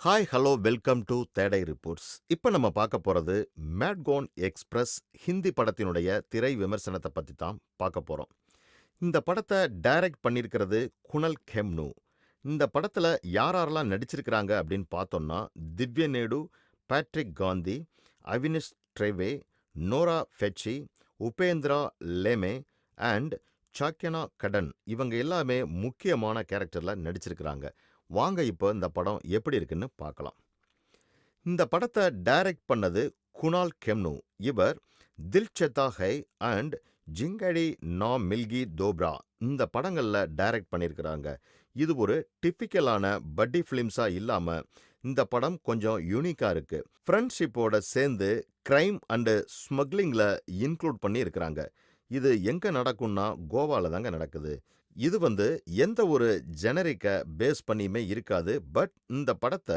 Hi, hello, welcome to today reports. இப்ப நம்ம பார்க்க போறது மேட்கோன் எக்ஸ்பிரஸ் ஹிந்தி படத்தினுடைய திரை விமர்சனத்த பத்தி தான் பார்க்க போறோம். இந்த படத்த டைரக்ட் பண்ணியிருக்கிறது குணல் கெம்னு. இந்த படத்துல யாரெல்லாம் நடிச்சிருக்கிறாங்க அப்படின்னு பார்த்தோம்னா, திவ்ய நேடு, பேட்ரிக் காந்தி, அவினிஷ் ட்ரெவே, நோரா ஃபெச்சி, உபேந்திரா லேமே அண்ட் சாக்யனா கடன் இவங்க எல்லாமே முக்கியமான கேரக்டர்ல நடிச்சிருக்கிறாங்க. வாங்க இப்போ இந்த படம் எப்படி இருக்குன்னு பார்க்கலாம். இந்த படத்தை டைரக்ட் பண்ணது குணால் கெம்னு. இவர் தில் செத்தா ஹை அண்ட் ஜிங்கடி நா மில்கி தோப்ரா இந்த படங்கள்ல டைரக்ட் பண்ணியிருக்கிறாங்க. இது ஒரு டிப்பிக்கலான பட்டி ஃபிலிம்ஸா இல்லாம இந்த படம் கொஞ்சம் யூனிக்கா இருக்கு. ஃப்ரெண்ட்ஷிப்போட சேர்ந்து கிரைம் அண்ட் ஸ்மக்லிங்ல இன்க்ளூட் பண்ணி இருக்கிறாங்க. இது எங்க நடக்கும்னா கோவால தாங்க நடக்குது. இது எந்த ஒரு ஜெனரிக்க பேஸ் பண்ணியுமே இருக்காது. பட் இந்த படத்த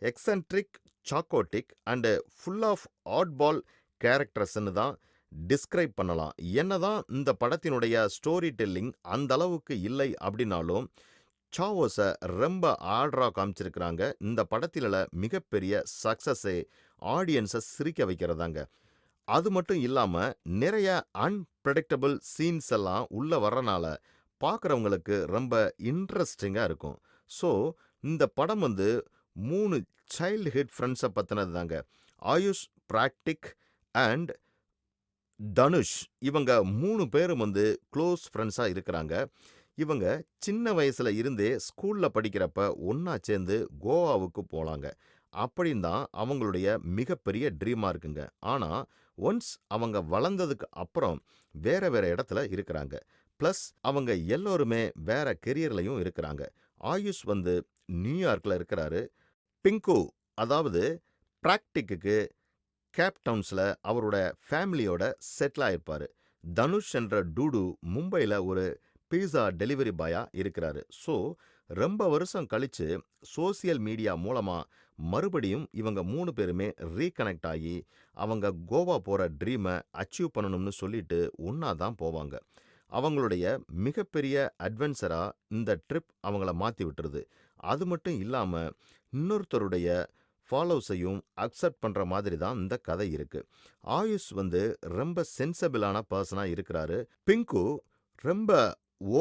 எக்ஸென்ட்ரிக், சாக்கோட்டிக் அண்ட் ஃபுல் ஆஃப் ஆட்பால் கேரக்டர்ஸ்ன்னு தான் டிஸ்கிரைப் பண்ணலாம். என்னதான் இந்த படத்தினுடைய ஸ்டோரி டெல்லிங் அந்த அளவுக்கு இல்லை அப்படின்னாலும், சாவோஸ ரொம்ப ஆர்டரா காமிச்சிருக்கிறாங்க. இந்த படத்தில மிகப்பெரிய சக்சஸே ஆடியன்ஸ சிரிக்க வைக்கிறதாங்க. அது மட்டும் இல்லாம நிறைய அன்பிரெடிக்டபிள் சீன்ஸ் எல்லாம் உள்ள வர்றனால பார்க்குறவங்களுக்கு ரொம்ப இன்ட்ரெஸ்டிங்கா இருக்கும். ஸோ இந்த படம் 3 சைல்ட்ஹுட் ஃப்ரெண்ட்ஸ பத்தினது தாங்க. ஆயுஷ், பிராக்டிக் அண்ட் தனுஷ் இவங்க 3 பேரும் க்ளோஸ் ஃப்ரெண்ட்ஸா இருக்கிறாங்க. இவங்க சின்ன வயசுல இருந்தே ஸ்கூல்ல படிக்கிறப்ப ஒண்ணா சேர்ந்து கோவாவுக்கு போலாங்க. அப்படின்னு தான் அவங்களுடைய மிகப்பெரிய ட்ரீமா இருக்குங்க. ஆனா, ஒன்ஸ் அவங்க வளர்ந்ததுக்கு அப்புறம் வேற வேற இடத்துல இருக்கிறாங்க. பிளஸ் அவங்க எல்லோருமே வேற கெரியர்லயும் இருக்கிறாங்க. ஆயுஷ் நியூயார்க்ல இருக்கிறாரு. பிங்கு அதாவது பிராக்டிக்கு கேப் டவுன்ஸ்ல அவரோட ஃபேமிலியோட செட்டில் ஆயிருப்பாரு. தனுஷ் என்ற டூடு மும்பைல ஒரு பீஸா டெலிவரி பாயா இருக்கிறாரு. ஸோ ரொம்ப வருஷம் கழிச்சு சோசியல் மீடியா மூலமா மறுபடியும் இவங்க 3 பேருமே ரீகனெக்ட் ஆகி அவங்க கோவா போற ட்ரீமை அச்சீவ் பண்ணணும்னு சொல்லிட்டு ஒண்ணா தான் போவாங்க. அவங்களுடைய மிகப்பெரிய அட்வென்ச்சரா இந்த ட்ரிப் அவங்கள மாத்தி விட்டுருது. அது மட்டும் இல்லாம இன்னொருத்தருடைய ஃபாலோஸையும் அக்செப்ட் பண்ற மாதிரி தான் இந்த கதை இருக்கு. ஆயுஷ் ரொம்ப சென்சிபிளான பர்சனா இருக்கிறாரு. பிங்கு ரொம்ப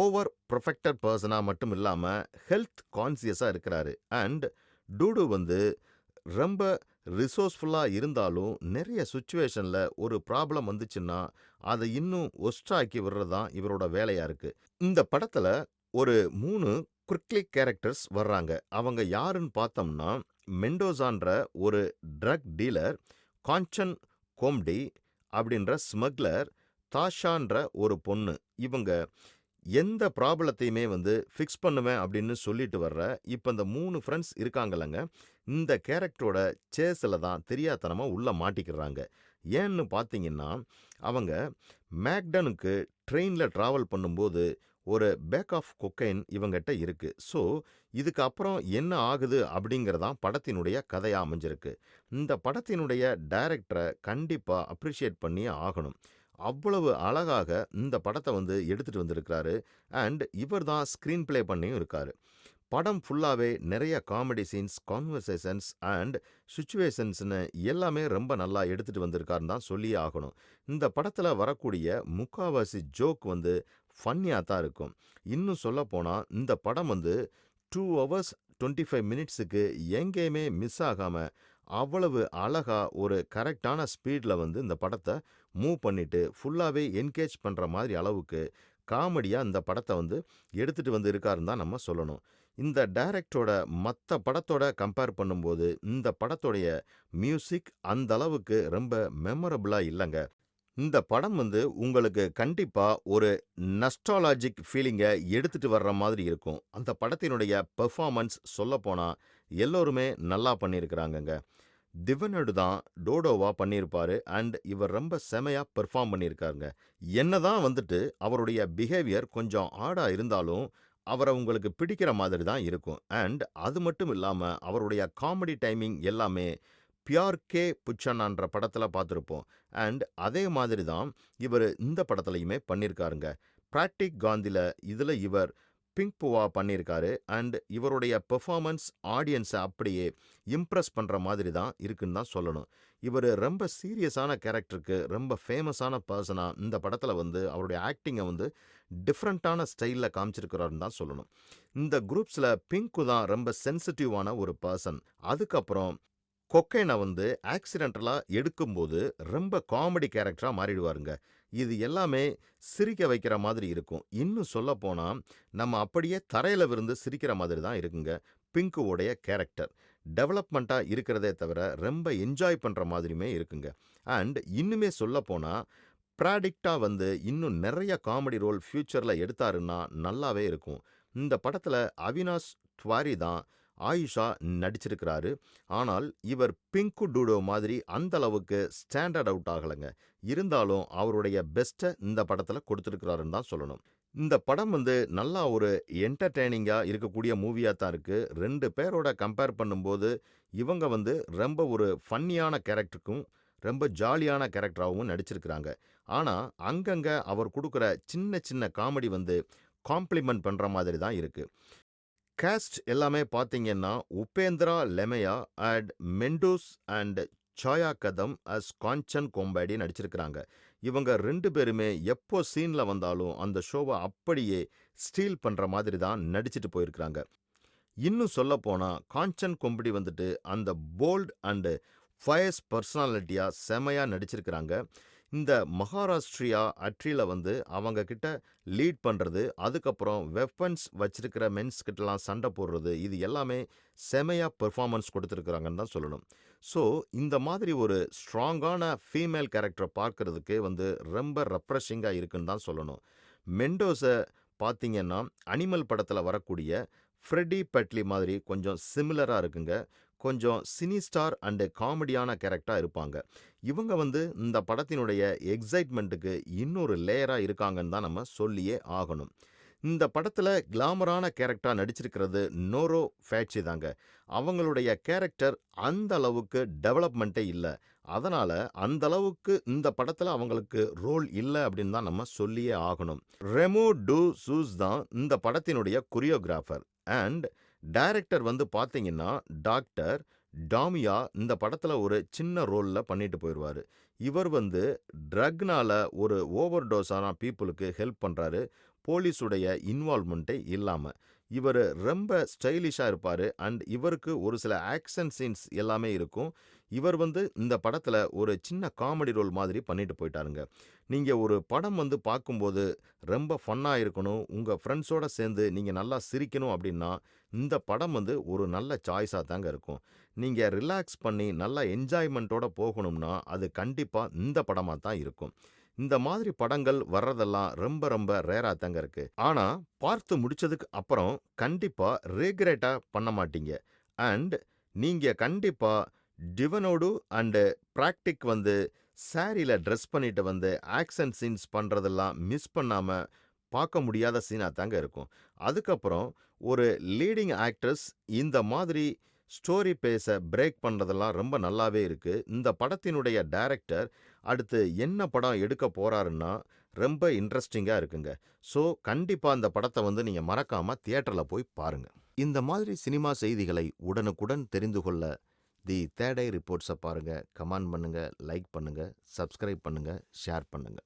ஓவர் ப்ரொஃபெக்டட் பர்சனா மட்டும் இல்லாம ஹெல்த் கான்சியஸா இருக்கிறாரு. அண்ட் டூடு ரொம்ப ரிசோர்ஸ்ஃபுல்லா இருந்தாலும் நிறைய சிச்சுவேஷன்ல ஒரு ப்ராப்ளம் வந்துச்சுன்னா அதை இன்னும் ஒஸ்டாக்கி விடுறது தான் இவரோட வேலையா இருக்கு. இந்த படத்துல ஒரு 3 குவிக்லி கேரக்டர்ஸ் வர்றாங்க. அவங்க யாருன்னு பார்த்தோம்னா, மெண்டோசான்ற ஒரு ட்ரக் டீலர், காஞ்சன் கோம்டி அப்படின்ற ஸ்மக்லர், தாஷான்ற ஒரு பொண்ணு. இவங்க எந்த ப்ராப்ளத்தையுமே ஃபிக்ஸ் பண்ணுவேன் அப்படின்னு சொல்லிட்டு வர்ற இப்ப இந்த 3 ஃப்ரெண்ட்ஸ் இருக்காங்கல்லங்க. இந்த கேரக்டரோட சேஸ்ல தான் தெரியாத்தனமா உள்ள மாட்டிக்கிறாங்க. ஏன்னு பார்த்தீங்கன்னா, அவங்க மேக்டனுக்கு ட்ரெயின்ல டிராவல் பண்ணும்போது ஒரு பேக் ஆஃப் கொக்கைன் இவங்கிட்ட இருக்கு. ஸோ இதுக்கு அப்புறம் என்ன ஆகுது அப்படிங்கிறதான் படத்தினுடைய கதையா அமைஞ்சிருக்கு. இந்த படத்தினுடைய டைரக்டர கண்டிப்பா அப்ரிஷியேட் பண்ணியே ஆகணும். அவ்வளவு அழகாக இந்த படத்த எடுத்துட்டு வந்திருக்கிறாரு. அண்ட் இவர் தான் ஸ்க்ரீன் ப்ளே பண்ணியும் இருக்காரு. படம் ஃபுல்லாவே நிறைய காமெடி சீன்ஸ், கான்வர்சேஷன்ஸ் அண்ட் சிச்சுவேஷன்ஸ்னு எல்லாமே ரொம்ப நல்லா எடுத்துட்டு வந்திருக்காருன்னு தான் சொல்லியே ஆகணும். இந்த படத்துல வரக்கூடிய முக்காவாசி ஜோக் ஃபன்னியா தான் இருக்கும். இன்னும் சொல்லப்போனா இந்த படம் 2 ஹவர்ஸ் 25 மினிட்ஸுக்கு எங்கேயுமே மிஸ் ஆகாம அவ்வளவு அழகா ஒரு கரெக்டான ஸ்பீட்ல இந்த படத்த மூவ் பண்ணிட்டு ஃபுல்லாவே என்கேஜ் பண்ற மாதிரி அளவுக்கு காமெடியா இந்த படத்த எடுத்துட்டு இருக்காருன்னு தான் நம்ம சொல்லணும். இந்த டைரக்டரோட மத்த படத்தோட கம்பேர் பண்ணும்போது இந்த படத்தோடைய மியூசிக் அந்த அளவுக்கு ரொம்ப மெமரபிளா இல்லங்க. இந்த படம் உங்களுக்கு கண்டிப்பா ஒரு நஸ்டாலஜிக் ஃபீலிங்க எடுத்துட்டு வர்ற மாதிரி இருக்கும். அந்த படத்தினுடைய பெர்ஃபார்மன்ஸ் சொல்லப்போனா எல்லோருமே நல்லா பண்ணியிருக்கிறாங்கங்க. திவனடு தான் டோடோவா பண்ணியிருப்பாரு. அண்ட் இவர் ரொம்ப செமையா பெர்ஃபார்ம் பண்ணியிருக்காருங்க. என்னதான் அவருடைய பிஹேவியர் கொஞ்சம் ஆடா இருந்தாலும் அவரை உங்களுக்கு பிடிக்கிற மாதிரி தான் இருக்கும். அண்ட் அது மட்டும் இல்லாம அவருடைய காமெடி டைமிங் எல்லாமே பியார் கே புச்சனான்ற படத்துல பார்த்துருப்போம். அண்ட் அதே மாதிரி தான் இவர் இந்த படத்துலையுமே பண்ணியிருக்காருங்க. பிராக்டிக் காந்தில இதுல இவர் பிங்க் பூவா பண்ணியிருக்காரு. அண்ட் இவருடைய பெர்ஃபார்மன்ஸ் ஆடியன்ஸ அப்படியே இம்ப்ரெஸ் பண்ற மாதிரி தான் இருக்குன்னு தான் சொல்லணும். இவரு ரொம்ப சீரியஸான கேரக்டருக்கு ரொம்ப ஃபேமஸான பெர்சனா இந்த படத்துல வந்து அவருடைய ஆக்டிங்க வந்து டிஃபரண்டான ஸ்டைல்ல காமிச்சிருக்கிறாருன்னு தான் சொல்லணும். இந்த குரூப்ஸ்ல பிங்க்கு தான் ரொம்ப சென்சிட்டிவான ஒரு பெர்சன். அதுக்கப்புறம் கொக்கைன வந்து ஆக்சிடென்டலா எடுக்கும்போது ரொம்ப காமெடி கேரக்டரா மாறிடுவாருங்க. இது எல்லாமே சிரிக்க வைக்கிற மாதிரி இருக்கும். இன்னும் சொல்லப்போனா, நம்ம அப்படியே தரையில விழுந்து சிரிக்கிற மாதிரி தான் இருக்குங்க. பிங்க்குவோடைய கேரக்டர். டெவலப்மெண்ட்டா இருக்கிறதே தவிர, ரொம்ப என்ஜாய் பண்ற மாதிரியுமே இருக்குங்க. அண்ட் இன்னுமே சொல்லப்போனா, ப்ராடிக்ட்டா வந்து இன்னும் நெறைய காமெடி ரோல் ஃபியூச்சர்ல எடுத்தாருன்னா நல்லாவே இருக்கும். இந்த படத்துல அவினாஷ் திவாரி தான் ஆயிஷா நடிச்சிருக்கிறாரு. ஆனால் இவர் பிங்கு டூடோ மாதிரி அந்த அளவுக்கு ஸ்டாண்டர்ட் அவுட் ஆகலங்க. இருந்தாலும் அவருடைய பெஸ்ட்ட இந்த படத்துல கொடுத்திருக்கிறாருன்னு தான் சொல்லணும். இந்த படம் வந்து நல்லா ஒரு என்டர்டெய்னிங்கா இருக்கக்கூடிய மூவியா தான் இருக்கு. 2 பேரோட கம்பேர் பண்ணும்போது, இவங்க வந்து ரொம்ப ஒரு ஃபன்னியான கேரக்டருக்கும், ரொம்ப ஜாலியான கேரக்டராவும் நடிச்சிருக்கிறாங்க. ஆனா, அங்கங்க அவர் குடுக்குற சின்ன சின்ன காமெடி வந்து காம்ப்ளிமெண்ட் பண்ற மாதிரி தான் இருக்கு. காஸ்ட் எல்லாமே பார்த்தீங்கன்னா, உபேந்திரா லெமையா அண்ட் மெண்டோஸ் அண்ட் சாயா கதம் அஸ் காஞ்சன் கோம்பேடி நடிச்சிருக்கிறாங்க. இவங்க 2 பேருமே எப்போ சீன்ல வந்தாலும் அந்த ஷோவ அப்படியே ஸ்டீல் பண்ற மாதிரி தான் நடிச்சிட்டு போயிருக்கிறாங்க. இன்னும் சொல்லப்போனா, காஞ்சன் கொம்படி வந்துட்டு அந்த போல்ட் அண்ட் ஃபயர்ஸ் பர்சனாலிட்டியா செமையா நடிச்சிருக்கிறாங்க. இந்த மகாராஷ்டிரியா அட்ரில வந்து அவங்க கிட்ட லீட் பண்றது, அதுக்கப்புறம் வெப்பன்ஸ் வச்சிருக்கிற மென்ஸ் கிட்டலாம் சண்டை போடுறது, இது எல்லாமே செமையா பெர்ஃபார்மன்ஸ் கொடுத்துருக்காங்கன்னு தான் சொல்லணும். ஸோ, இந்த மாதிரி ஒரு ஸ்ட்ராங்கான ஃபீமேல் கேரக்டர பார்க்கறதுக்கே வந்து ரொம்ப ரெஃப்ரெஷிங்கா இருக்குன்னு தான் சொல்லணும். மெண்டோஸ பார்த்தீங்கன்னா, அனிமல் படத்துல வரக்கூடிய ஃப்ரெட்டி பெட்லி மாதிரி கொஞ்சம் சிமிலரா இருக்குங்க. கொஞ்சம் சினிஸ்டார் அண்ட் காமெடியான கேரக்டரா இருப்பாங்க. இவங்க வந்து இந்த படத்தினுடைய எக்ஸைட்மென்ட்டுக்கு இன்னொரு லேயரா இருக்காங்கன்னு தான் நம்ம சொல்லியே ஆகணும். இந்த படத்துல கிளாமரான கேரக்டரா நடிச்சிருக்கிறது நோரோ ஃபேட்சி தாங்க. அவங்களுடைய கேரக்டர் அந்த அளவுக்கு டெவலப்மெண்ட்டே இல்ல. அதனால அந்த அளவுக்கு இந்த படத்துல அவங்களுக்கு ரோல் இல்ல அப்படின்னு தான் நம்ம சொல்லியே ஆகணும். ரெமோ டு சூஸ் தான் இந்த படத்தினுடைய கொரியோகிராஃபர். அண்ட் டைரக்டர் வந்து பார்த்தீங்கன்னா, டாக்டர் டாமியா இந்த படத்துல ஒரு சின்ன ரோல்ல பண்ணிட்டு போயிருவாரு. இவர் வந்து ட்ரக்னால ஒரு ஓவர்டோஸ் ஆன பீப்பிளுக்கு ஹெல்ப் பண்றாரு. போலீஸுடைய இன்வால்வ்மெண்ட்டே இல்லாம. இவரு ரொம்ப ஸ்டைலிஷா இருப்பாரு. அண்ட் இவருக்கு ஒரு சில ஆக்ஷன் சீன்ஸ் எல்லாமே இருக்கும். இவர் வந்து இந்த படத்துல ஒரு சின்ன காமெடி ரோல் மாதிரி பண்ணிட்டு போயிட்டாருங்க. நீங்க ஒரு படம் வந்து பார்க்கும்போது ரொம்ப ஃபன்னா இருக்கணும், உங்க ஃப்ரெண்ட்ஸோட சேர்ந்து நீங்க நல்லா சிரிக்கணும் அப்படின்னா, இந்த படம் வந்து ஒரு நல்ல சாய்ஸா தாங்க இருக்கும். நீங்க ரிலாக்ஸ் பண்ணி நல்லா என்ஜாய்மென்ட்டோட போகணும்னா, அது கண்டிப்பா இந்த படமா தான் இருக்கும். இந்த மாதிரி படங்கள் வர்றதெல்லாம் ரொம்ப ரொம்ப ரேரா தாங்க இருக்கு. ஆனா, பார்த்து முடிச்சதுக்கு அப்புறம் கண்டிப்பா ரிக்ரெட்டா பண்ண மாட்டீங்க. அண்ட் நீங்க கண்டிப்பா டிவனோடு அண்ட் பிராக்டிக் வந்து சாரில டிரெஸ் பண்ணிட்டு வந்து ஆக்ஷன் சீன்ஸ் பண்றதெல்லாம் மிஸ் பண்ணாம பார்க்க முடியாத சீனா தாங்க இருக்கும். அதுக்கப்புறம் ஒரு லீடிங் ஆக்ட்ரஸ் இந்த மாதிரி ஸ்டோரி பேஸ பிரேக் பண்றதெல்லாம் ரொம்ப நல்லாவே இருக்கு. இந்த படத்தினுடைய டைரக்டர் அடுத்து என்ன படம் எடுக்க போறாருன்னா, ரொம்ப இன்ட்ரஸ்டிங்கா இருக்குங்க. ஸோ, கண்டிப்பா இந்த படத்த வந்து நீங்க மறக்காம தியேட்டர்ல போய் பாருங்க. இந்த மாதிரி சினிமா செய்திகளை உடனுக்குடன் தெரிந்து கொள்ள தி தேர்ட் ஐ ரிப்போர்ட்ஸ பாருங்க. கமெண்ட் பண்ணுங்க, லைக் பண்ணுங்க, சப்ஸ்கிரைப் பண்ணுங்க, ஷேர் பண்ணுங்க.